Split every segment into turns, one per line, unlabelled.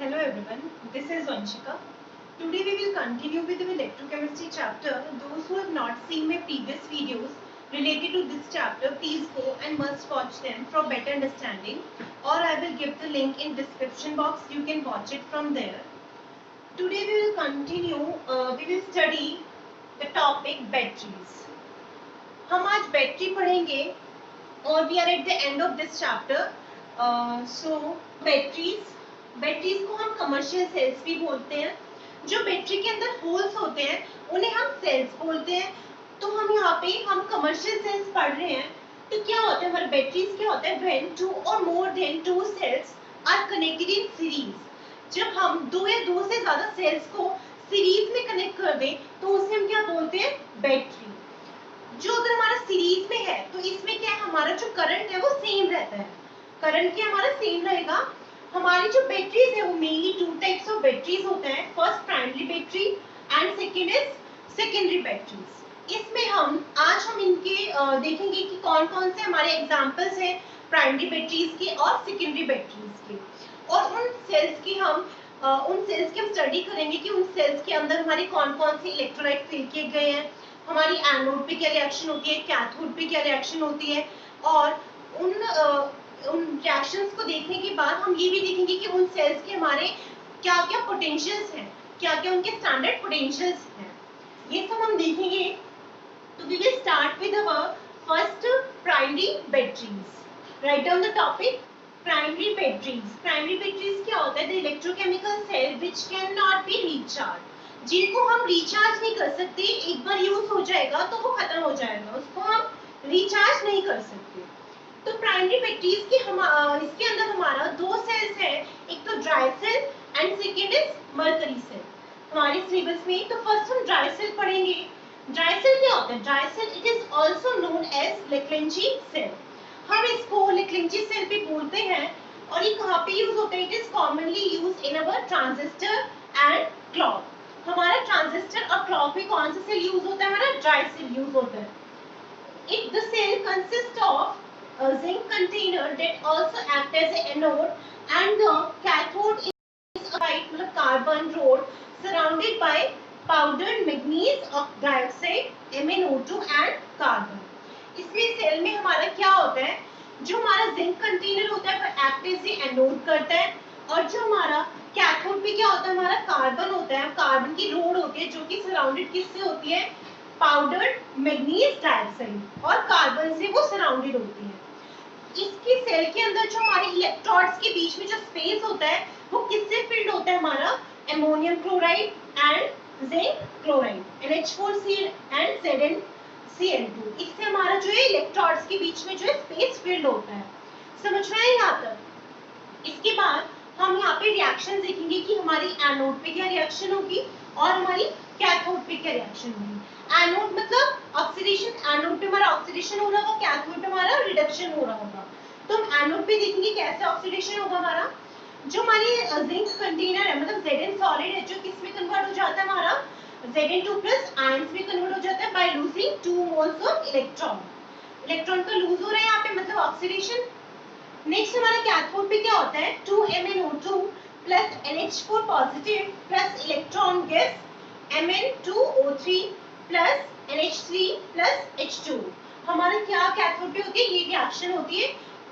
Hello everyone, this is Vanshika. Today we will continue with the electrochemistry chapter. Those who have not seen my previous videos related to this chapter, please go and must watch them for better understanding, or I will give the link in description box. You can watch it from there. Today we will continue, we will study the topic batteries. हम आज battery पढ़ेंगे और we are at the end of this chapter. So batteries को हम commercial sales भी बोलते हैं. जो बैटरी के अंदर होल्स होते हैं उन्हें हम सेल्स बोलते हैं. तो हम यहाँ पे हम कमर्शियल सेल्स पढ़ रहे हैं. तो क्या होता है हमारे बैटरीज क्या होता है when two or more than two cells are connected in series. जब हम दो या दो से ज्यादा सेल्स को सीरीज में कनेक्ट कर दें तो उसे हम क्या बोलते हैं बैटरी. जो अगर हमारा सीरीज में है तो इसमें क्या है हमारा जो करंट है वो सेम रहता है. करंट क्या हमारा सेम रहेगा. हमारी जो बैटरीज है वो mainly two types of batteries होते हैं. First primary battery and second is secondary batteries. इसमें हम इनके देखेंगे कि कौन कौन से हमारे एग्जांपल्स हैं प्राइमरी बैटरीज के और सेकेंडरी बैटरीज के. और उन सेल्स की हम स्टडी करेंगे कि उन सेल्स के अंदर हमारे कौन कौन से इलेक्ट्रोलाइट फिल किए गए हैं. हमारी एनोड पे क्या रिएक्शन होती है, कैथोड पे क्या रिएक्शन होती है. और उन रिएक्शंस को देखने के बाद हम ये भी देखेंगे कि उन सेल्स के हमारे क्या क्या पोटेंशियल्स हैं, क्या क्या उनके स्टैंडर्ड पोटेंशियल्स हैं. ये सब हम देखेंगे. तो we will start with our first primary batteries. Right down the topic primary batteries. Primary batteries क्या होता है? The electrochemical cell which can not be recharge. जिनको हम रिचार्ज नहीं कर सकते, एक बार यूज हो जाएगा तो वो खत्म हो जाएगा, उसको हम रिचार्ज नहीं कर सकते. तो प्राइमरी बैटरीज के इसके अंदर हमारा दो सेल्स है, एक तो dry cell and second is mercury cell हमारे सिलेबस में. तो फर्स्ट हम ड्राई सेल पढ़ेंगे. ड्राई सेल क्या होता है? Dry cell it is also known as Leclanche cell. हम इसको लेक्लेंची सेल भी बोलते हैं. और ये कहाँ पे यूज होता है? It is commonly use in our transistor and clock. हमारा ट्रांजिस्टर और क्लॉक में कौन सा सेल यूज होता है? हमारा ड्राई सेल यूज होता है. If the cell consists of a zinc container that also act as an anode and the cathode is a white मतलब carbon rod surrounded by powdered manganese dioxide MnO2 and carbon. इसमें cell में हमारा क्या होता है? जो हमारा zinc container होता है वो एक्ट एज ए एनोड करता है. और जो हमारा कैथोड पे क्या होता है? हमारा कार्बन होता है. कार्बन की रोड होती है जो कि सराउंडेड किससे होती है? पाउडर्ड मैग्नीज डाइऑक्साइड और कार्बन से वो सराउंडेड होती है. इसकी सेल के अंदर जो हमारे इलेक्ट्रोड्स के बीच में जो स्पेस होता है वो किससे फिल्ड होता है? हमारा ammonium chloride and zinc chloride NH4Cl and ZnCl2. इससे हमारा जो है इलेक्ट्रोड्स के बीच में जो है स्पेस फिल्ड होता है. समझ में आया यहाँ तक? इसके बाद हम यहाँ पे रिएक्शन देखेंगे कि हमारी एनोड पे क्या रिएक्शन होगी और हमारी कैथोड पे क्या रिएक्शन होगी. एनोड मतलब ऑक्सीडेशन, एनोड पे हमारा ऑक्सीडेशन हो रहा होगा, कैथोड पे हमारा रिडक्शन हो रहा होगा. तो हम एनोड पे देखेंगे कैसे ऑक्सीडेशन होगा हमारा. जो हमारी जिंक कंटेनर है मतलब Zn सॉलिड है जो किस में कन्वर्ट हो जाता है? हमारा Zn2+ आयंस में कन्वर्ट हो जाता है by losing 2 moles of electron. Electron का लूज हो रहा है यहाँ पे मतलब ऑक्सीडेशन. नेक्स्ट हमारा कैथोड पे क्या होता है? 2MnO2 plus NH4 positive plus electron gives Mn2O3 plus NH3 plus H2. हमारा क्या कैथोड पे होती है? ये रिएक्शन होती है.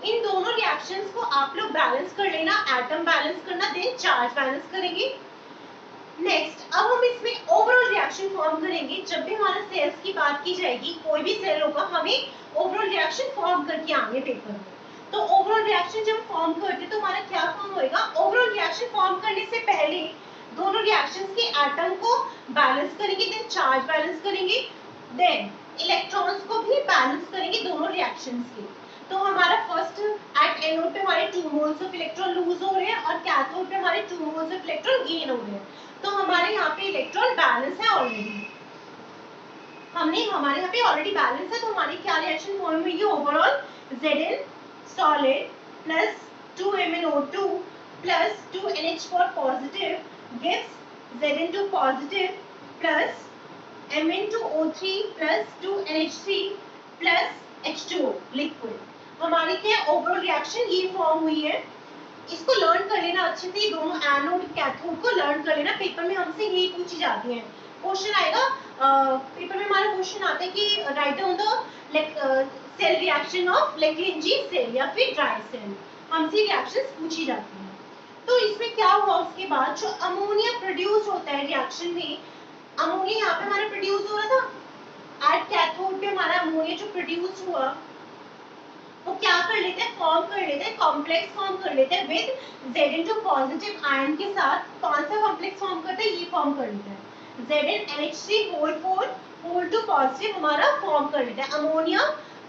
इन दोनों रिएक्शंस को आप लोग बैलेंस कर लेना, एटम बैलेंस करना, देन चार्ज बैलेंस करेंगे. नेक्स्ट अब हम इसमें ओवरऑल रिएक्शन फॉर्म करेंगे. जब भी हमारा सेल्स की बात की जाएगी, कोई भी सेल होगा, हमें ओवरऑल रिएक्शन फॉर्म करके आने पेपर में. तो ओवरऑल रिएक्शन जब फॉर्म करते तो हमारा क्या फॉर्म होएगा? ओवरऑल रिएक्शन फॉर्म करने से पहले दोनों रिएक्शंस के एटम को बैलेंस करेंगे, देन चार्ज बैलेंस करेंगे, देन इलेक्ट्रॉन्स को भी बैलेंस करेंगे दोनों रिएक्शंस के. तो हमारा फर्स्ट एट एनोड पे हमारे 2 मोल्स ऑफ इलेक्ट्रॉन लूज हो रहे हैं और कैथोड पे हमारे 2 मोल्स ऑफ इलेक्ट्रॉन गेन हो रहे हैं. तो हमारे यहाँ पे इलेक्ट्रॉन बैलेंस है ऑलरेडी. हमारे यहाँ पे ऑलरेडी बैलेंस है. तो हमारी क्या रिएक्शन फॉर्म हुई? Overall Zn solid plus 2MnO2 plus 2NH4 positive gives Zn2 positive plus Mn2O3 plus 2NH3 plus H2O liquid. हमारी क्या ओवरऑल रिएक्शन ये फॉर्म हुई है. इसको लर्न कर लेना अच्छे से, दोनों एनोड कैथोड को लर्न कर लेना, पेपर में हमसे यही पूछी जाती है। क्वेश्चन आएगा पेपर में, हमारा क्वेश्चन आता है कि write down the cell reaction of Leclanche cell या फिर ड्राई सेल, हमसे रिएक्शंस पूछी जाती है। तो इसमें क्या हुआ, उसके बाद जो अमोनिया प्रोड्यूस होता है रिएक्शन में, अमोनिया यहाँ पे हमारा प्रोड्यूस हो रहा था एट कैथोड पे, हमारा अमोनिया जो प्रोड्यूस हुआ वो क्या कर लेते हैं, फॉर्म कर लेते हैं, कॉम्प्लेक्स फॉर्म कर लेते हैं विद Zn2 पॉजिटिव आयन के साथ। कौन सा कॉम्प्लेक्स फॉर्म करते हैं, ये फॉर्म कर लेते हैं ZnNH3 पॉजिटिव हमारा फॉर्म कर लेते हैं। Ammonia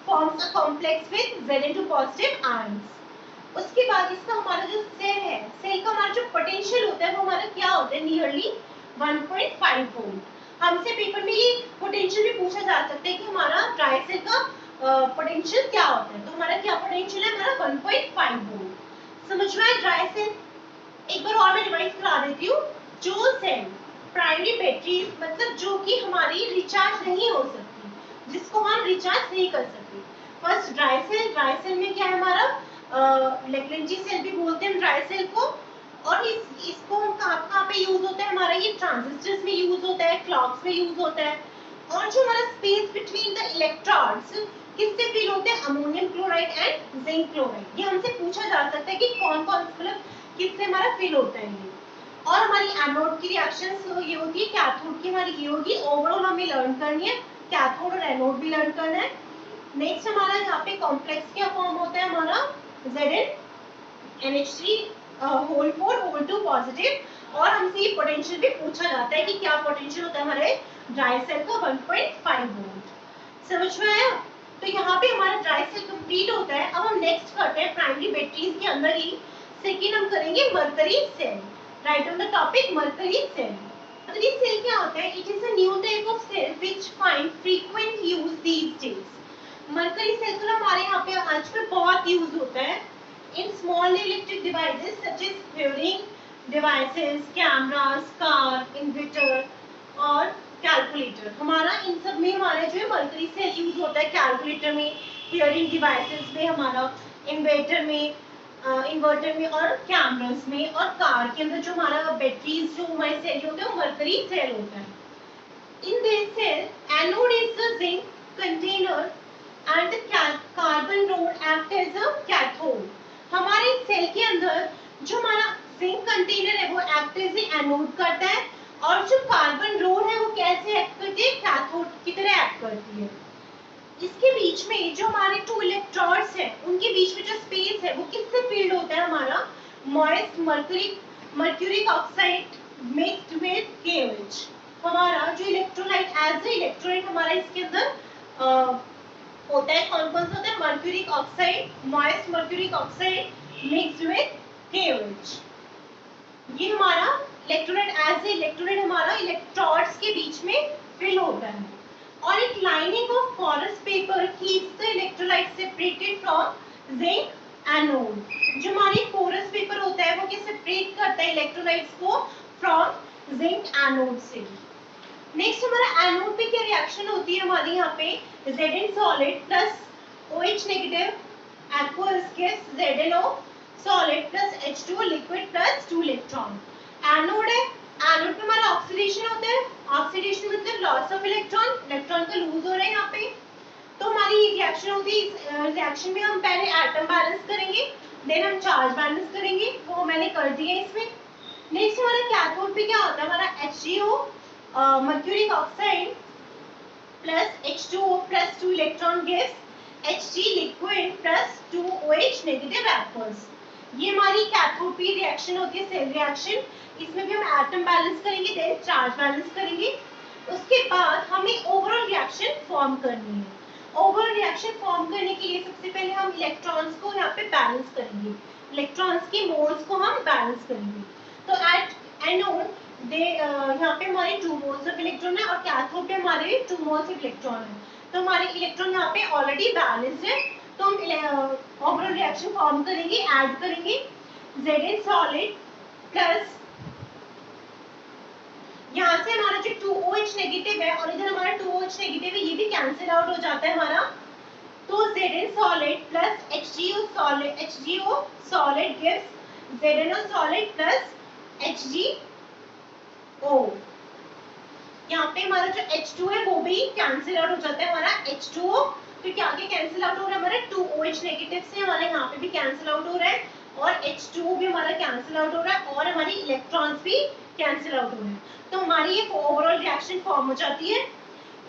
forms a complex with Zn2 positive ions. उसके बाद इसका हमारा जो सेल है, सेल का हमारा जो पोटेंशियल होता है वो हमारा क्या होता है, नियरली 1.5 वोल्ट। हमसे पेपर में ये पोटेंशियल भी पूछा जा सकता है कि हमारा ड्राई सेल का पोटेंशियल क्या होता है। तो हमारा क्या पोटेंशियल है, हमारा 1.5 वोल्ट। समझ में आया ड्राई सेल। एक बार और मैं रिवाइज करा देती हूँ। जो सेल प्राइमरी बैटरी, मतलब जो कि हमारी रिचार्ज नहीं हो सकती, जिसको हम रिचार्ज नहीं कर सकते, first dry cell. Dry cell में क्या है हमारा लेग्रेंजी सेल भी बोलते हैं ड्राई सेल को। और इसको हम कहाँ पे यूज होता है, हमारा ये ट्रांजिस्टर्स में यूज होता है, क्लॉक्स में यूज होता है। और जो हमारा स्पेस बिटवीन द इलेक्ट्रोड्स किससे फिल होते हैं, ammonium chloride and zinc chloride. ये हमसे पूछा जा सकता है कि कौन कौन मतलब किससे हमारा फिल होता है ये। और हमारी एनोड की रिएक्शंस ये होती है, कैथोड की हमारी ये होगी। ओवरऑल हमें लर्न करनी है, कैथोड और एनोड भी लर्न करना है। नेक्स्ट हमारा यहाँ पे कॉम्प्लेक्स क्या फॉर्म होता है, हमारा ZnNH3 पॉजिटिव। और हमसे ये पोटेंशियल भी पूछा जाता है कि क्या पोटेंशियल होता है हमारे ड्राई सेल का, 1.5 वोल्ट। समझ में आया। तो यहाँ पे हमारा ड्राई सेल कंप्लीट होता है। अब हम नेक्स्ट करते हैं प्राइमरी बैटरीज के अंदर ही सेकेंड हम करेंगे mercury cell. Right on the topic mercury cell. Mercury cell क्या होता है, it is a new type of cell which find frequent use these days. Mercury cell तो हमारे यहाँ पे आजकल बहुत यूज होता है in small electric devices such as hearing devices, cameras, car, inverter और कैलकुलेटर। हमारा इन सब में हमारा जो है मरकरी सेल यूज होता है, कैलकुलेटर में, हियरिंग डिवाइसेस में, हमारा इन्वर्टर में और कैमरास में, और कार के अंदर जो हमारा बैटरीज जो हमारे सेल होते हैं वो मरकरी सेल होता है। In this cell anode is the zinc container and the carbon rod act as a cathode. हमारे सेल के अंदर जो हमारा जिंक कंटेनर है वो एक्ट एज एनोड करता है, और जो कार्बन रोड है वो कैसे एक्ट करती है, कैथोड की तरह एक्ट करती है। इसके बीच में जो हमारे टू इलेक्ट्रोड्स हैं उनके बीच में जो स्पेस है वो किससे फिल्ड होता है, हमारा moist mercuric oxide mixed with KOH। हमारा जो इलेक्ट्रोलाइट एज ए इलेक्ट्रोलाइट हमारा इसके अंदर होता है, कौन कौन सा होता है, mercuric oxide, moist mercuric oxide mixed with KOH। ये हमारा इलेक्ट्रोलाइट एज ए इलेक्ट्रोलाइट हमारा इलेक्ट्रोड्स के बीच में फिल होता है। और एक lining of porous paper keeps the electrolyte separated from zinc anode. जो हमारी पोरस पेपर होता है वो क्या सेपरेट करता है इलेक्ट्रोलाइट्स को फ्रॉम जिंक एनोड से। नेक्स्ट हमारा एनोड पे क्या रिएक्शन होती है, हमारी यहाँ पे Zn solid plus OH negative aqueous gas ZnO solid plus H2O liquid plus 2 electron. Anode है, एनोड पे हमारा ऑक्सीडेशन होता है, ऑक्सीडेशन मतलब लॉस ऑफ इलेक्ट्रॉन, इलेक्ट्रॉन का लूज हो रहा है यहाँ पे। तो हमारी ये रिएक्शन होती है, इस रिएक्शन में हम पहले एटम बैलेंस करेंगे, देन हम चार्ज बैलेंस करेंगे, वो मैंने कर दिया इसमें। नेक्स्ट हमारा कैथोड पे क्या होता है, हमारा HgO mercuric oxide plus H2O plus 2 electron gives Hg liquid plus 2 OH negative aqueous। ये हमारी कैथोड पे रिएक्शन होती है, सेल रिएक्शन। इसमें भी हम एटम बैलेंस करेंगे, देन चार्ज बैलेंस करेंगे। उसके बाद हमें ओवरऑल रिएक्शन फॉर्म करनी है। ओवरऑल रिएक्शन फॉर्म करने के लिए सबसे पहले हम इलेक्ट्रॉन्स को यहाँ पे बैलेंस करेंगे, इलेक्ट्रॉन्स की मोल्स को हम बैलेंस करेंगे। तो एट एनोड यहाँ पे हमारे 2 मोल्स ऑफ इलेक्ट्रॉन है और कैथोड पे हमारे 2 मोल्स ऑफ इलेक्ट्रॉन है। तो हमारे इलेक्ट्रॉन यहाँ पे ऑलरेडी बैलेंस्ड है। तो हम ओवरऑल रिएक्शन फॉर्म करेंगे, ऐड करेंगे Zn सॉलिड प्लस यहाँ से हमारा जो 2OH नेगेटिव है और इधर हमारा 2OH नेगेटिव है, ये भी कैंसिल आउट हो जाता है हमारा। तो Zn solid plus HgO solid gives ZnO solid plus HgO। यहाँ पे हमारा जो H2 है वो भी कैंसिल आउट हो जाता है हमारा H2O, तो क्या आगे कैंसिल आउट हो रहा है हमारे 2OH नेगेटिव से, हमारे यहाँ पे भी कैंसिल आउट हो रहा है और H2O भी हमारा कैंसिल आउट हो रहा है और हमारी इलेक्ट्रॉन्स भी कैंसिल आउट हो रहे हैं, तो हमारी ये ओवरऑल रिएक्शन फॉर्म हो जाती है।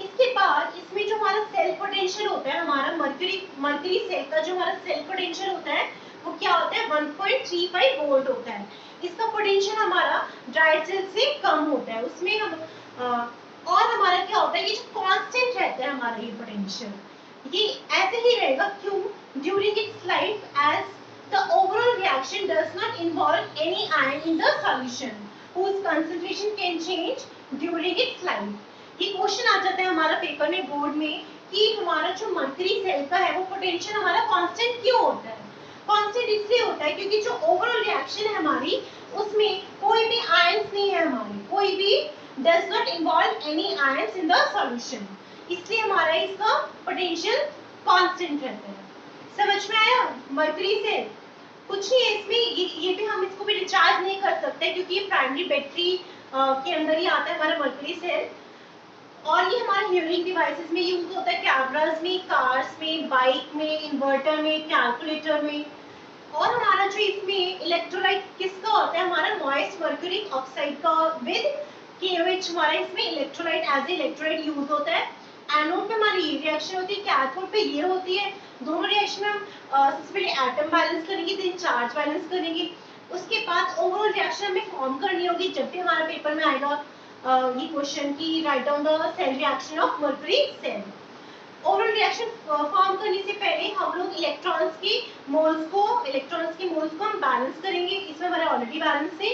इसके बाद इसमें जो हमारा सेल पोटेंशियल होता है, हमारा मर्करी सेल का जो हमारा सेल पोटेंशियल होता है वो क्या होता है 1.35 वोल्ट होता है। इसका पोटेंशियल हमारा ड्राई सेल से कम होता है, उसमें हम और हमारा क्या होता है ये जो कांस्टेंट रहता है हमारा ये पोटेंशियल ये ऐसे ही रहेगा। क्यों? During its life as the overall reaction does not involve any ion in the solution whose concentration can change during its life। ये क्वेश्चन आ जाता है हमारा पेपर में बोर्ड में कि हमारा जो मर्करी सेल का है वो पोटेंशियल हमारा कांस्टेंट क्यों होता है। कांस्टेंट इसलिए होता है क्योंकि जो ओवरऑल रिएक्शन है हमारी उसमें कोई भी आयंस नहीं है, हमारी कोई भी does not involve any ions in the solution, इसलिए हमारा इसका पोटेंशियल कांस्टेंट रहता है। समझ में आया? मर्करी सेल कुछ नहीं है इसमें, ये भी हम इसको भी रिचार्ज नहीं कर सकते क्योंकि ये प्राइमरी बैटरी के अंदर ही आता है हमारा मर्करी सेल, और ये हमारे हीयरिंग डिवाइसेस में यूज होता है, कैमरास में, कार्स में, बाइक में, इन्वर्टर में, कैलकुलेटर में। और हमारा जो इसमें इलेक्ट्रोलाइट किसका होता है हमारा मॉइस्ट मर्क्यूरिक ऑक्साइड का विद KOH, हमारा इसमें इलेक्ट्रोलाइट एज इलेक्ट्रोलाइट यूज होता है। एनोड पे हमारी ये रिएक्शन होती है, कैथोड पे ये होती है। दोनों रिएक्शन में हम सबसे पहले एटम बैलेंस करेंगे, देन चार्ज बैलेंस करेंगे, उसके बाद ओवरऑल रिएक्शन हमें फॉर्म करनी होगी। जब भी हमारे पेपर में आएगा ये क्वेश्चन की write down the cell reaction of mercury cell. Overall reaction form करने से पहले हम लोग इलेक्ट्रॉन्स के मोल्स को हम बैलेंस करेंगे, इसमें हमारा ऑलरेडी बैलेंस है।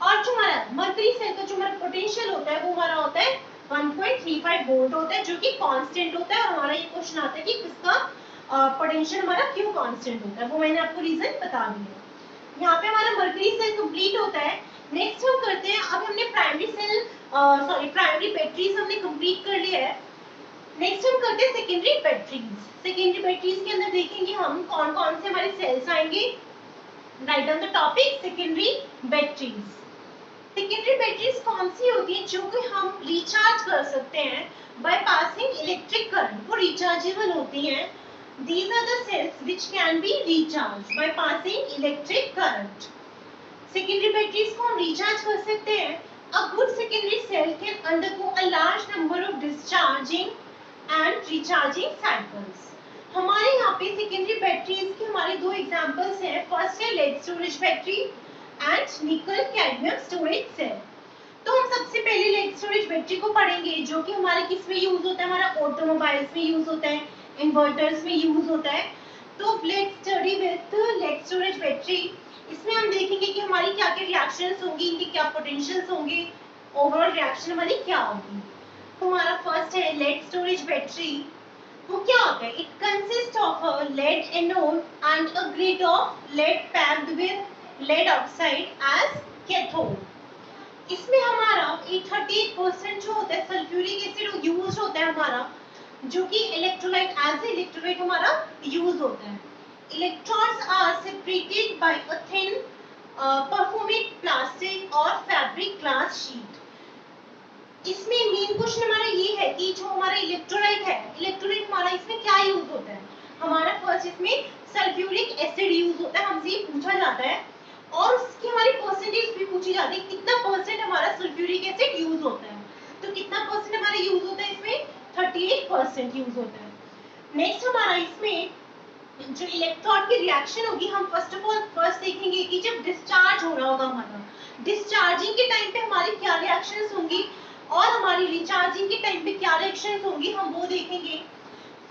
और जो हमारा मर्करी सेल का जो हमारा पोटेंशियल होता है वो हमारा होता है 1.35 वोल्ट होता है, जो कि कांस्टेंट होता है। और हमारा ये क्वेश्चन आता है कि किसका पोटेंशियल हमारा क्यों कांस्टेंट होता है, वो मैंने आपको रीजन बता दिया। यहाँ पे हमारा मर्करी सेल कंप्लीट होता है। नेक्स्ट हम करते हैं, अब हमने प्राइमरी बैटरीज हमने कंप्लीट कर लिया है। नेक्स्ट हम करते हैं सेकेंडरी बैटरीज। सेकेंडरी बैटरीज के अंदर देखेंगे हम कौन कौन से हमारे सेल्स आएंगे। Right on the topic secondary batteries. Secondary batteries कौन सी होती है जो कि हम रिचार्ज कर सकते हैं बाय पासिंग इलेक्ट्रिक करंट, वो रिचार्जेबल होती हैं। These are the cells which can be recharged by passing electric current। Secondary batteries को हम रिचार्ज कर सकते हैं। A good secondary cell can undergo a large number of discharging and recharging cycles। हमारे यहाँ पे सेकेंडरी बैटरीज के हमारे दो एग्जांपल्स हैं। फर्स्ट है lead storage battery and nickel cadmium storage cell. तो हम सबसे पहले लेड स्टोरेज बैटरी को पढ़ेंगे, जो कि हमारे किस में यूज होता है, हमारा ऑटोमोबाइल्स में यूज होता है, इन्वर्टर्स में यूज होता है। तो let's study with lead storage battery. इसमें हम देखेंगे कि हमारी क्या क्या रिएक्शंस होंगी, इनके क्या पोटेंशियल्स होंगे, ओवरऑल रिएक्शन हमारी क्या होगी। तो हमारा फर्स्ट है लेड स्टोरेज बैटरी। वो क्या होता है? It consist of a lead anode and a grid of lead packed with lead oxide as cathode. इसमें हमारा 38% जो होता है सल्फ्यूरिक एसिड यूज होता है हमारा, जो कि इलेक्ट्रोलाइट एज इलेक्ट्रोलाइट हमारा यूज होता है। Electrons are separated by a thin perforated plastic और फैब्रिक ग्लास शीट। इसमें मेन क्वेश्चन हमारा ये है कि जो हमारा इलेक्ट्रोलाइट है, इलेक्ट्रोलाइट हमारा इसमें क्या यूज होता है। हमारा फर्स्ट इसमें सल्फ्यूरिक एसिड यूज होता है, हमसे ये पूछा जाता है, और उसकी हमारी परसेंटेज भी पूछी जाती है, कितना परसेंट हमारा सल्फ्यूरिक एसिड यूज होता है। तो कितना परसेंट हमारा यूज होता है इसमें? 38% यूज होता है। नेक्स्ट हमारा इसमें जो इलेक्ट्रॉन की रिएक्शन होगी, हम फर्स्ट देखेंगे कि जब डिस्चार्ज हो रहा होगा हमारा, डिस्चार्जिंग के टाइम पे हमारी क्या रिएक्शंस होंगी और हमारी रिचार्जिंग के टाइम पे क्या रिएक्शंस होंगी, हम वो देखेंगे।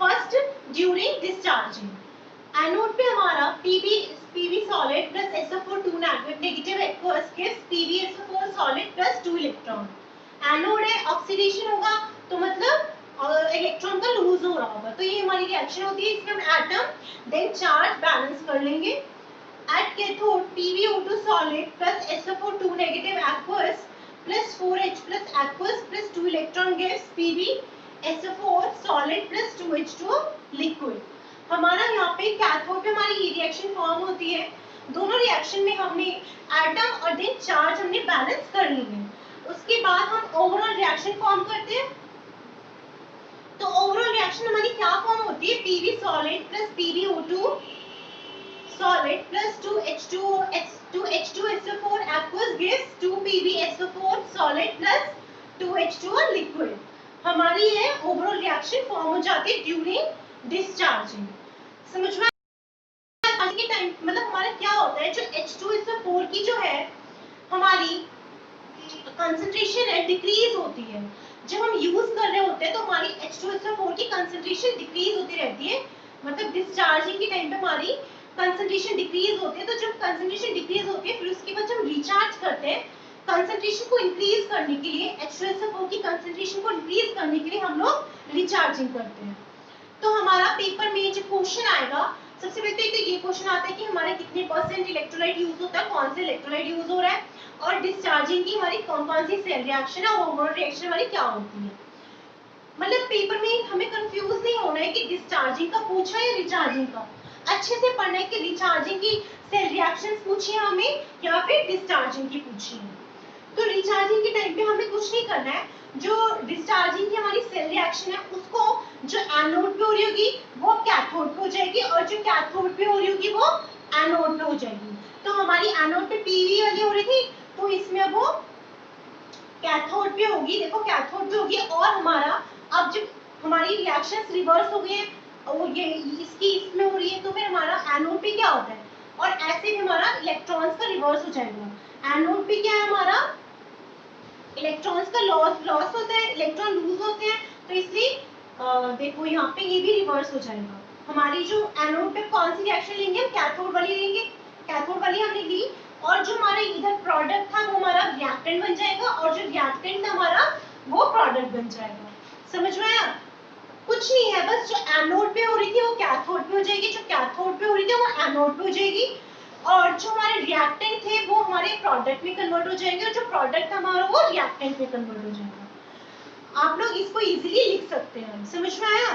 फर्स्ट ड्यूरिंग डिस्चार्जिंग, एनोड पे हमारा PB solid plus SO4 2 negative aqueous gives PbSO4 solid plus 2 electron. Anode है, ऑक्सीडेशन होगा तो मतलब इलेक्ट्रॉन का लूज हो रहा होगा, तो ये हमारी रिएक्शन होती है। इसमें हम एटम देन चार्ज बैलेंस कर लेंगे। At cathode PbO2 solid plus SO4 2 negative aqueous plus 4H plus aqueous plus 2 electron gives PbSO4 solid plus 2H2 liquid. हमारा यहाँ पे कैथोड पे हमारी ये रिएक्शन फॉर्म होती है। दोनों रिएक्शन में हमने एटम और देन चार्ज हमने बैलेंस कर ली है। उसके बाद हम ओवरऑल रिएक्शन फॉर्म करते हैं। तो ओवरऑल रिएक्शन हमारी क्या फॉर्म होती है, Pv solid plus PbO2 solid plus 2H2SO4 aqueous gives 2PbSO4 solid plus 2H2O liquid। हमारी ये ओवरऑल रिएक्शन फॉर्म हो जाती है ड्यूरिंग डिस्चार्जिंग। समझ में आज के टाइम मतलब हमारा क्या होता है, जो H2SO4 की जो है हमारी कंसंट्रेशन है डिक्रीज होती है। जब हम यूज कर रहे होते हैं तो हमारी H2SO4 की कंसंट्रेशन डिक्रीज होती रहती है, मतलब डिस्चार्जिंग के टाइम पे हमारी कंसंट्रेशन डिक्रीज होती है। तो जब कंसंट्रेशन डिक्रीज होती है फिर उसके बाद जब रिचार्ज करते हैं कंसंट्रेशन को इंक्रीज करने के लिए, H2SO4 की कंसंट्रेशन को इंक्रीज करने के लिए हम लोग रिचार्जिंग करते हैं। तो हमारा पेपर में जो क्वेश्चन आएगा, सबसे पहले तो ये क्वेश्चन आता है कि हमारे कितने परसेंट इलेक्ट्रोलाइट यूज होता है, कौन से इलेक्ट्रोलाइट यूज हो रहा है, और डिस्चार्जिंग की हमारी कौन कौन सी सेल रिएक्शन है और ओवरऑल रिएक्शन हमारी क्या होती है। मतलब पेपर में हमें कंफ्यूज नहीं होना है कि डिस्चार्जिंग का पूछा है या रिचार्जिंग का। अच्छे से पढ़ना है कि रिचार्जिंग की सेल रिएक्शंस पूछी है हमें या फिर डिस्चार्जिंग की पूछी है। तो रिचार्जिंग के टाइम पे हमें कुछ नहीं करना है, जो डिस्चार्जिंग की हमारी सेल रिएक्शन है उसको जो एनोड पे हो रही होगी वो कैथोड पे हो जाएगी और जो कैथोड पे हो रही होगी वो एनोड पे हो जाएगी। तो हमारी एनोड पे पीवी वाली हो रही थी तो इसमें वो कैथोड पे होगी, देखो कैथोड पे होगी। और हमारा अब जब हमारी रिएक्शंस रिवर्स हो गई है और ये इसकी इसमें हो रही है तो फिर हमारा एनोड पे क्या होता है, और ऐसे भी हमारा इलेक्ट्रॉन्स का रिवर्स हो जाएगा। एनोड पे क्या है हमारा इलेक्ट्रॉन्स का लॉस होता है, इलेक्ट्रॉन लूज होते हैं, तो इसलिए देखो यहाँ पे ये भी रिवर्स हो जाएगा। हमारी जो एनोड पे कौन सी रिएक्शन लेंगे, हम कैथोड वाली लेंगे, कैथोड वाली हमने ली और जो हमारा इधर प्रोडक्ट था वो हमारा रिएक्टेंट बन जाएगा और जो रिएक्टेंट था हमारा वो प्रोडक्ट बन जाएगा। समझ में आया? कुछ नहीं है, बस जो एनोड पे हो रही थी वो कैथोड पे हो जाएगी, जो कैथोड पे हो रही थी वो एनोड पे हो जाएगी और जो हमारे रिएक्टेंट थे वो हमारे प्रोडक्ट में कन्वर्ट हो जाएंगे और जो प्रोडक्ट हमारा वो रिएक्टेंट में कन्वर्ट हो जाएगा। आप लोग इसको इजीली लिख सकते हैं। समझ में आया?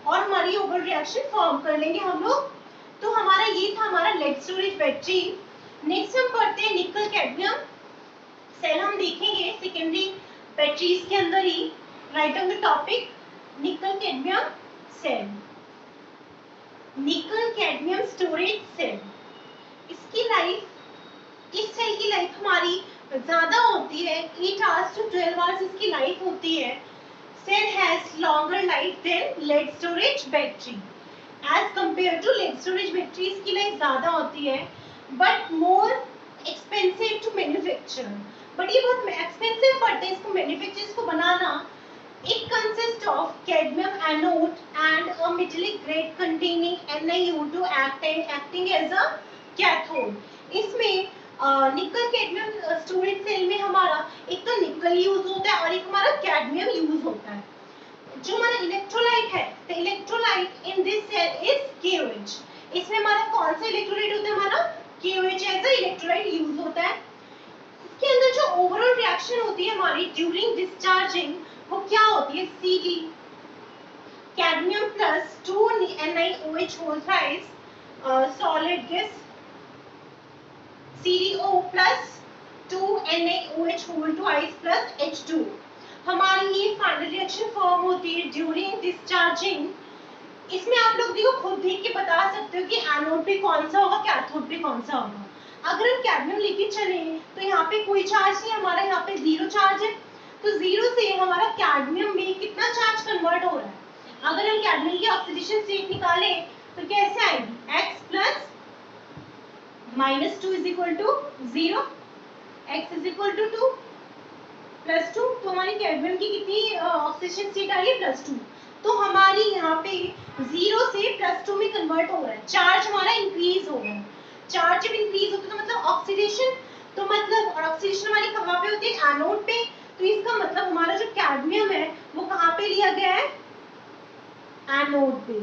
और हमारी ओवर रिएक्शन फॉर्म कर लेंगे हम लोग। तो हमारा ये था हमारा लेड स्टोरेज बैटरी। नेक्स्ट हम पढ़ते हैं निकल कैडमियम सेल। हम देखेंगे सेकेंडरी बैटरीज के अंदर ही। Write on the topic nickel cadmium cell. Nickel cadmium storage cell, इसकी लाइफ, इस सेल की लाइफ हमारी ज्यादा होती है, 8 hours to 12 hours इसकी लाइफ होती है। Cell has longer life than lead storage battery. As compare to lead storage battery इसकी लाइफ ज्यादा होती है but more expensive to manufacture. But ये बहुत एक्सपेंसिव पड़ता है इसको मैन्युफैक्चर, इसको बनाना। It consists of cadmium anode and a metallic grade containing NiO2 acting as a cathode। इसमें निकल कैडमियम स्टोरेज सेल में हमारा एक तो निकल यूज होता है और एक हमारा कैडमियम यूज होता है। जो हमारा इलेक्ट्रोलाइट है, the electrolyte in this cell is KOH। इसमें हमारा कौन सा इलेक्ट्रोलाइट होता है, हमारा KOH as a electrolyte use होता है। इसके अंदर जो ओवरऑल रिएक्शन होती है हमारी ड्यूरिंग डिस्चार्जिंग वो क्या होती है, Cd cadmium plus 2 NiOH whole thrice solid gives CdO plus 2 NiOH whole twice plus H2। हमारी ये फाइनल रिएक्शन फॉर्म होती है ड्यूरिंग डिस्चार्जिंग। इसमें आप लोग देखो खुद देख के बता सकते हो कि एनोड पे कौन सा होगा, कैथोड पे कौन सा होगा। अगर हम कैडमियम लेके चले तो यहाँ पे कोई चार्ज नहीं, हमारा यहाँ पे 0 चार्ज है, तो 0 से हमारा कैडमियम में कितना चार्ज कन्वर्ट हो रहा है। अगर हम कैडमियम की ऑक्सीडेशन स्टेट निकालें तो कैसे आएगी, x plus -2 is equal to 0, x is equal to 2 plus 2, तो हमारी कैडमियम की कितनी ऑक्सीडेशन स्टेट आ रही है, +2। तो हमारी यहाँ पे 0 से +2 में कन्वर्ट हो रहा है, चार्ज हमारा इंक्रीज हो रहा है। चार्ज जब इंक्रीज होता है तो मतलब ऑक्सीडेशन, तो मतलब ऑक्सीडेशन हमारी कहाँ पे होती है, एनोड पे। तो इसका मतलब हमारा जो कैडमियम है वो कहाँ पे लिया गया है, एनोड पे,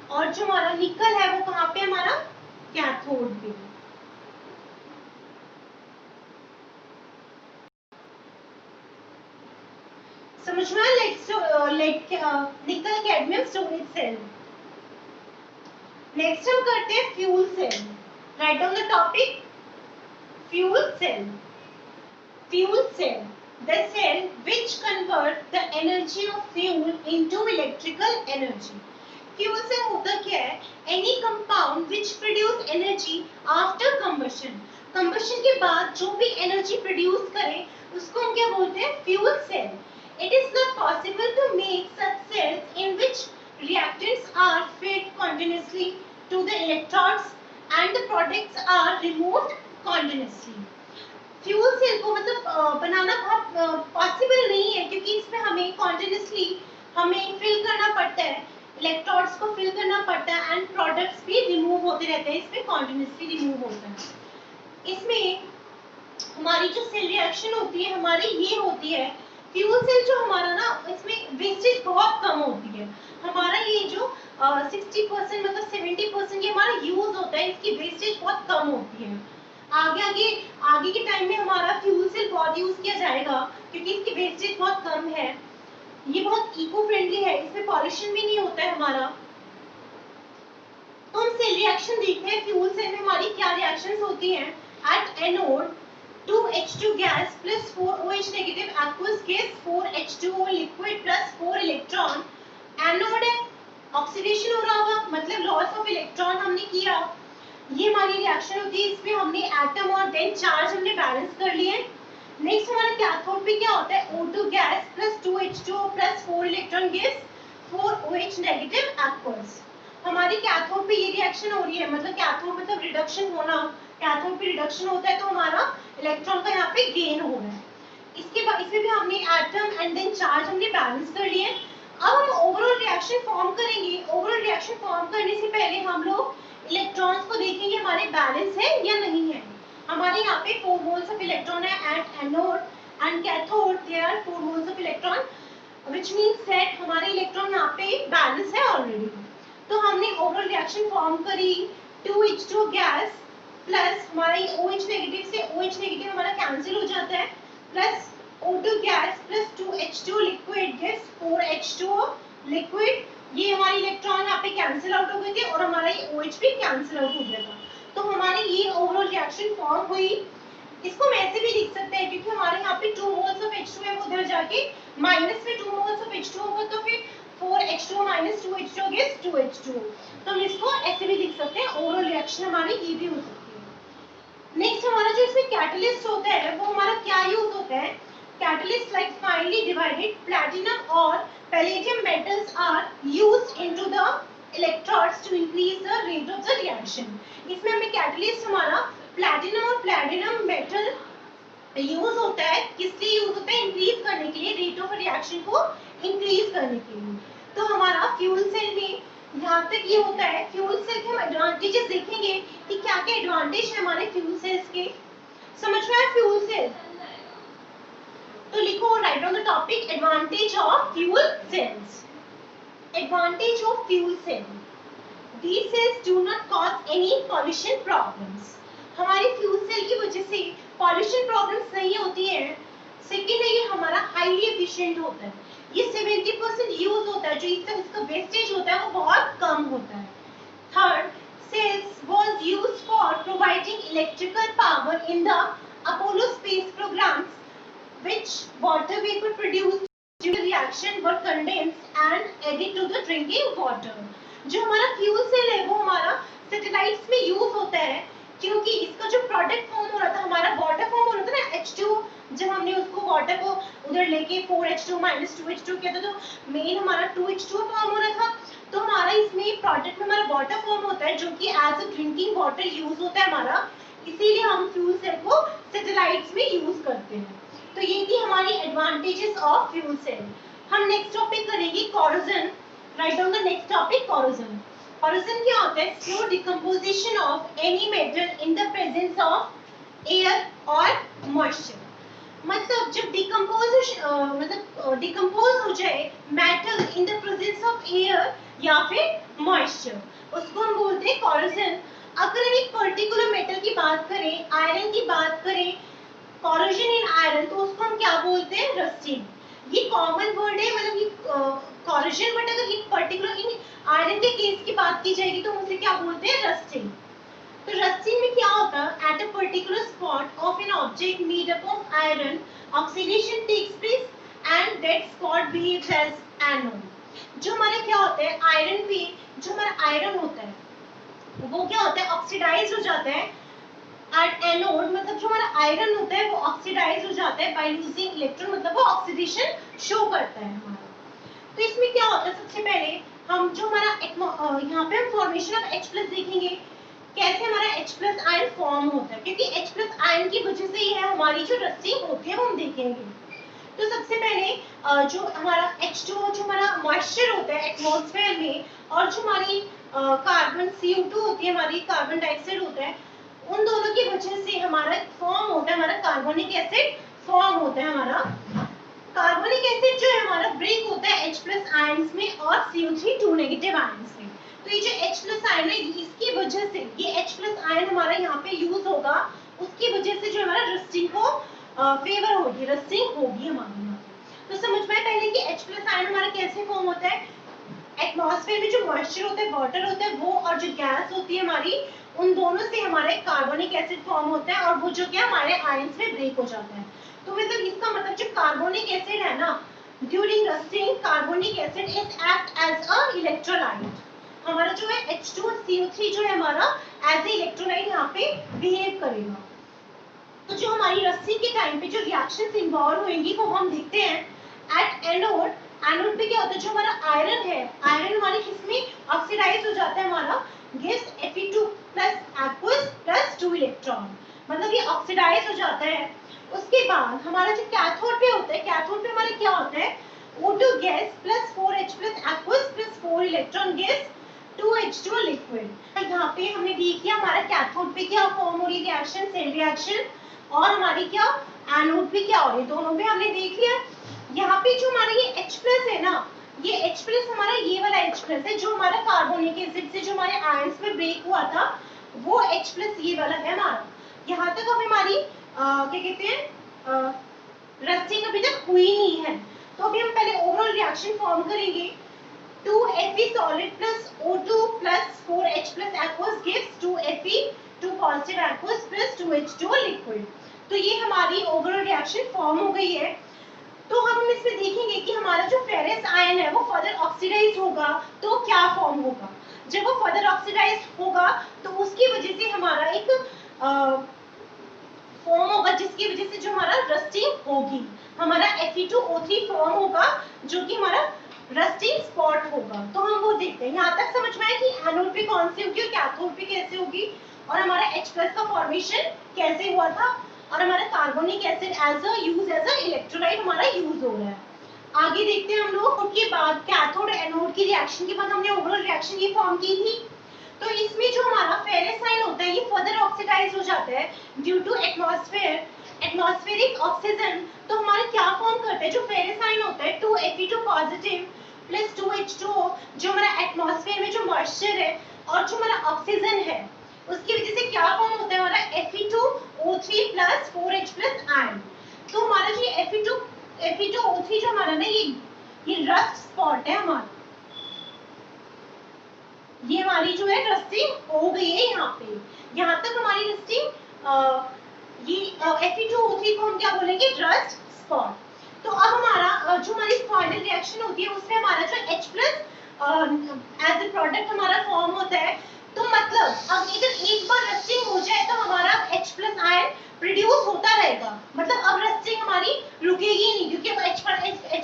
और जो हमारा निकल है वो कहाँ पे हमारा कैथोड पे। समझ में निकल कैडमियम स्टोरेज सेल। नेक्स्ट हम करते हैं fuel cell. Write down the topic. Fuel cell. Fuel cell, the cell which convert the energy of fuel into electrical energy. Fuel cell होता क्या है? Any compound which produce energy after combustion. Combustion के बाद जो भी energy produce करे उसको हम क्या बोलते हैं? Fuel cell. It is not possible to make such cells in which reactants are fed continuously to the electrodes and the products are removed continuously. Fuel cell को मतलब बनाना बहुत पॉसिबल नहीं है, क्योंकि इसमें हमें कॉन्टिन्यूसली हमें फिल करना पड़ता है, इलेक्ट्रोड्स को फिल करना पड़ता है एंड प्रोडक्ट्स भी रिमूव होते रहते हैं, इसमें कॉन्टिन्यूसली रिमूव होता है। इसमें हमारी जो सेल रिएक्शन होती है हमारी ये होती है, फ्यूल सेल जो हमारा ना इसमें वेस्टेज बहुत कम होती है। हमारा ये जो 60% मतलब 70% ये हमारा यूज होता है, इसकी वेस्टेज बहुत कम होती है। आगे के टाइम में हमारा फ्यूल सेल बहुत यूज किया जाएगा, क्योंकि इसकी वेस्टेज बहुत कम है। ये बहुत इको फ्रेंडली है, इसमें पॉल्यूशन भी नहीं होता है हमारा। तो हम सेल रिएक्शन देखते हैं, फ्यूल सेल में हमारी क्या रिएक्शंस होती हैं। At anode 2H2 gas plus 4OH negative aqueous gas 4H2O liquid plus 4 electron. Anode है, ऑक्सीडेशन हो रहा होगा, मतलब लॉस ऑफ इलेक्ट्रॉन हमने किया। ये हमारी रिएक्शन होती है, इसमें हमने एटम और देन चार्ज हमने बैलेंस कर लिए। नेक्स्ट हमारे कैथोड पे क्या होता है, O2 gas plus 2H2O plus 4 electron gas 4OH negative aqueous। हमारी कैथोड पे ये रिएक्शन हो रही है, मतलब कैथोड मतलब रिडक्शन होना, कैथोड पे रिडक्शन होता है तो हमारा इलेक्ट्रॉन का यहाँ पे गेन हो रहा है। इसके बाद इसमें भी हमने एटम एंड देन चार्ज हमने बैलेंस कर लिए। अब हम ओवरऑल रिएक्शन फॉर्म करेंगे। ओवरऑल रिएक्शन फॉर्म करने से पहले हम लोग इलेक्ट्रॉन्स को देखेंगे हमारे बैलेंस है या नहीं है। हमारे यहाँ पे 4 मोल्स ऑफ इलेक्ट्रॉन है at anode and cathode there are 4 moles of electron, which means that हमारे इलेक्ट्रॉन यहाँ पे बैलेंस है ऑलरेडी। तो हमने ओवरऑल रिएक्शन फॉर्म करी, 2H2 गैस प्लस हमारा ये OH नेगेटिव से OH नेगेटिव हमारा कैंसिल हो जाता है, plus O2 gas plus 2H2 liquid gives 4H2O liquid. ये हमारे इलेक्ट्रॉन यहाँ पे कैंसिल आउट हो गए थे और हमारा ये OH भी कैंसिल आउट हो गया था। तो हमारी ये ओवरऑल रिएक्शन फॉर्म हुई। इसको हम ऐसे भी लिख सकते हैं, क्योंकि हमारे यहाँ पे 2 मोल्स ऑफ H2 है, वो उधर जाके माइनस में 2 मोल्स ऑफ H2 होगा, तो फिर 4H2O minus 2H2O gives 2H2O। तो हम इसको ऐसे भी लिख सकते हैं, ओवरऑल रिएक्शन हमारी ये भी हो सकती है। नेक्स्ट हमारा जो इसमें कैटलिस्ट होता है वो हमारा क्या यूज होता है। Catalysts like finely divided platinum or palladium metals are used into the electrodes to increase the rate of the reaction। इसमें हमें catalyst हमारा platinum और palladium metal यूज होता है, किस लिए यूज होता है, इंक्रीज करने के लिए, रेट ऑफ रिएक्शन को इंक्रीज करने के लिए। तो हमारा फ्यूल सेल में यहाँ तक ये होता है। फ्यूल सेल के हम एडवांटेजेस देखेंगे कि क्या क्या एडवांटेज है हमारे फ्यूल सेल्स के। समझ में आया फ्यूल सेल? तो लिखो, write on the topic advantage of fuel cells. Advantage of fuel cell, these cells do not cause any pollution problems। हमारी फ्यूल सेल की वजह से पॉल्यूशन प्रॉब्लम्स नहीं होती है। सेकेंड है, ये हमारा हाईली एफिशिएंट होता है, ये 70% यूज होता है, जो इसका वेस्टेज होता है वो बहुत कम होता है। Third, cells was used for providing electrical power in the Apollo space programs, which water vapor produced during the reaction were condensed and added to the drinking water। जो हमारा फ्यूल सेल है वो हमारा सैटेलाइट्स में use होता है, क्योंकि इसका जो प्रोडक्ट फॉर्म हो रहा था, हमारा वाटर फॉर्म हो रहा था ना H2, जब हमने उसको वाटर को उधर लेके 4H2 माइनस 2H2 किया था, तो मेन हमारा 2H2 फॉर्म हो रहा था। तो हमारा इसमें प्रोडक्ट में हमारा वाटर फॉर्म होता है, जो कि as a drinking water use होता है हमारा, इसीलिए हम फ्यूल सेल को सैटेलाइट्स में यूज करते हैं। तो ये थी हमारी एडवांटेजेस ऑफ फ्यूल सेल। हम नेक्स्ट टॉपिक करेंगे corrosion. Right down the next topic, corrosion. Corrosion क्या होता है, slow decomposition of any metal in the presence of air और मॉइस्चर। मतलब जब डिकम्पोज हो जाए metal in the presence of air या फिर मॉइस्चर, उसको हम बोलते हैं कोरोजन। अगर हम एक पर्टिकुलर मेटल की बात करें, आयरन की बात करें, कोरोजन इन आयरन, तो उसको हम क्या बोलते हैं, रस्टिंग। ये कॉमन वर्ड है, मतलब ये कोरोजन, बट अगर एक पर्टिकुलर इन आयरन के केस की बात की जाएगी तो उसे क्या बोलते हैं, रस्टिंग। तो रस्टिंग में क्या होता है, at a particular spot of an object made up of iron oxidation takes place and that spot behaves as anode. जो हमारा क्या होता है, आयरन पे जो हमारा आयरन होता है वो क्या होता है, ऑक्सीडाइज हो जाता है एट एनोड, मतलब जो हमारा आयरन होता है वो ऑक्सीडाइज हो जाता है बाय लूजिंग इलेक्ट्रॉन, मतलब वो ऑक्सीडेशन शो करता है हमारा। तो इसमें क्या होता है, सबसे पहले हम जो हमारा यहाँ पे हम फॉर्मेशन ऑफ H प्लस देखेंगे, कैसे हमारा H प्लस आयन फॉर्म होता है, क्योंकि H प्लस आयन की वजह से ही है हमारी जो रस्टिंग होती है वो हम देखेंगे। तो सबसे पहले जो हमारा H2O जो हमारा मॉइस्चर होता है एटमॉस्फेयर में, और जो हमारी कार्बन CO2 होती है, हमारी कार्बन डाइऑक्साइड होता है, उन दोनों की वजह से हमारा फॉर्म होता है, हमारा कार्बोनिक एसिड फॉर्म होता है। हमारा कार्बोनिक एसिड जो है हमारा ब्रेक होता है H प्लस आयंस में और CO3 2 नेगेटिव आयंस में। तो ये जो H प्लस आयन है इसकी वजह से ये H प्लस आयन हमारा यहाँ पे यूज होगा, उसकी वजह से जो हमारा रस्टिंग को फेवर होगी, रस्टिंग होगी हमारे यहाँ पे। तो समझ में आया पहले कि H प्लस आयन हमारा कैसे फॉर्म होता है, एटमॉस्फेयर में जो मॉइस्चर होता है, वाटर होता है वो, और जो गैस होती है हमारी, उन दोनों से हमारा कार्बोनिक एसिड फॉर्म होता है और वो जो क्या हमारे आयंस में ब्रेक हो जाता है। तो मतलब इसका मतलब जो कार्बोनिक एसिड है ना, during rusting carbonic acid is act as a electrolyte. हमारा जो है H2CO3 जो है हमारा एज ए इलेक्ट्रोलाइट यहाँ पे बिहेव करेगा। तो जो हमारी रस्टिंग के टाइम पे जो रिएक्शंस इन्वॉल्व होंगी वो हम देखते हैं एट एनोड। एनोड पे क्या होता है, जो हमारा आयरन है, आयरन हमारे किसमें ऑक्सीडाइज हो जाता है, हमारा gives Fe2 plus aqueous plus 2 electron, मतलब ये ऑक्सीडाइज हो जाता है। उसके बाद हमारा जो कैथोड पे होता है, कैथोड पे हमारे क्या होता है, O2 gas plus 4H plus aqueous plus 4 electron gives 2H2 liquid. यहाँ पे हमने देख लिया हमारा कैथोड पे क्या फॉर्म हो रही रिएक्शन, सेल रिएक्शन, और हमारी क्या एनोड पे क्या हो रही है, दोनों पे हमने देख लिया। यहाँ पे जो हमारा ये H प्लस है ना, ये H प्लस हमारा ये वाला H प्लस है जो हमारा कार्बोनिक एसिड से जो हमारे आयंस में ब्रेक हुआ था, वो H प्लस ये वाला है हमारा। यहाँ तक अब हमारी क्या कहते हैं रस्टिंग अभी तक हुई नहीं है। तो अभी हम पहले ओवरऑल रिएक्शन फॉर्म करेंगे। 2Fe solid plus O2 plus 4H plus aqueous gives 2Fe 2 positive aqueous plus 2H2 liquid। तो ये हमारी ओवरऑल रिएक्शन फॉर्म हो गई है। तो हम इसमें देखेंगे कि हमारा जो फेरस आयन है वो फर्दर ऑक्सीडाइज होगा तो क्या फॉर्म होगा। जब वो फर्दर ऑक्सीडाइज होगा तो उसकी वजह से हमारा एक फॉर्म होगा जिसकी वजह से जो हमारा रस्टिंग होगी, हमारा Fe2O3 फॉर्म होगा जो कि हमारा रस्टिंग स्पॉट होगा। तो हम वो देखते हैं। यहाँ तक समझ में आया कि एनोड पे कौन सी होगी और कैथोड पे कैसे होगी, और हमारा H प्लस का फॉर्मेशन कैसे हुआ था, और हमारा carbonic acid as a electrolyte हमारा यूज हो रहा है। आगे देखते हैं हम लोग। उसके बाद कैथोड एनोड की रिएक्शन के बाद हमने ओवरऑल रिएक्शन ये फॉर्म की थी। तो इसमें जो हमारा फेरस आयन होता है ये फर्दर ऑक्सीडाइज हो जाता है ड्यू टू एटमॉस्फेरिक ऑक्सीजन। तो हमारे क्या फॉर्म करता है, जो फेरस आयन होता है 2Fe2 पॉजिटिव प्लस 2H2O, जो हमारा एटमॉस्फेयर में जो मॉइस्चर है और जो हमारा ऑक्सीजन है उसकी वजह से क्या फॉर्म होता है हमारा Fe2O3 plus 4H plus ion. तो हमारा जो Fe2O3 जो हमारा ना ये रस्ट स्पॉट है हमारा, ये हमारी जो है रस्टिंग हो गई है यहाँ पे। यहाँ तक हमारी रस्टिंग ये Fe2O3 को हम क्या बोलेंगे, रस्ट स्पॉट। तो अब हमारा जो हमारी फाइनल रिएक्शन होती है उसमें हमारा जो H plus as a product हमारा फॉर्म होता है। तो मतलब अब इधर एक बार रस्टिंग हो जाए तो हमारा H प्लस आयन प्रोड्यूस होता रहेगा, मतलब अब रस्टिंग हमारी रुकेगी नहीं क्योंकि अब H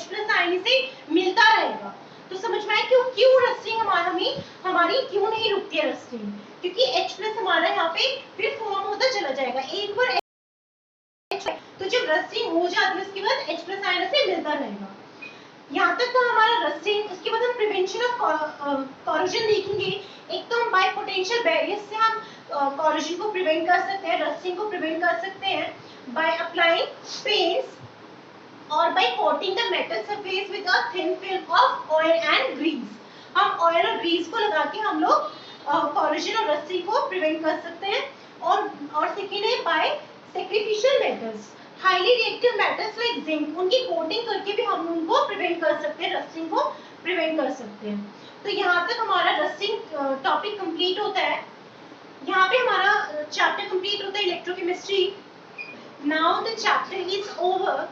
प्लस आयन से मिलता रहेगा। तो समझ में आया क्यों रस्टिंग हमारी क्यों नहीं रुकती है रस्टिंग, क्योंकि H प्लस हमारा यहाँ पे फिर फॉर्म होता चला जाएगा। एक बार तो जब रस्टिंग हो जाती है उसके बाद H प्लस आयन से मिलता रहेगा। यहाँ तक तो हमारा रस्टिंग। उसके बाद हम प्रिवेंशन ऑफ कॉरोजन देखेंगे। एक तो हम बाय पोटेंशियल बैरियर्स से हम कॉरोजन को प्रिवेंट कर सकते हैं, रस्टिंग को प्रिवेंट कर सकते हैं बाय अप्लाइंग पेंट्स और by coating the metal surface with a thin film of oil and grease। हम ऑयल और ग्रीस को लगा के हम लोग कॉरोजन और रस्टिंग को प्रिवेंट कर सकते हैं। और सेकेंड है by sacrificial metals, highly reactive metals like zinc, उनकी कोटिंग करके भी हम उनको प्रिवेंट कर सकते हैं, रस्टिंग को प्रिवेंट कर सकते हैं। तो यहाँ तक हमारा रस्टिंग टॉपिक कंप्लीट होता है। यहाँ पे हमारा चैप्टर कंप्लीट होता है electrochemistry. Now the chapter is over.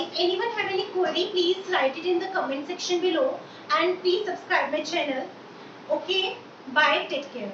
If anyone have any query, please write it in the comment section below and please subscribe my channel. Okay, bye, take care.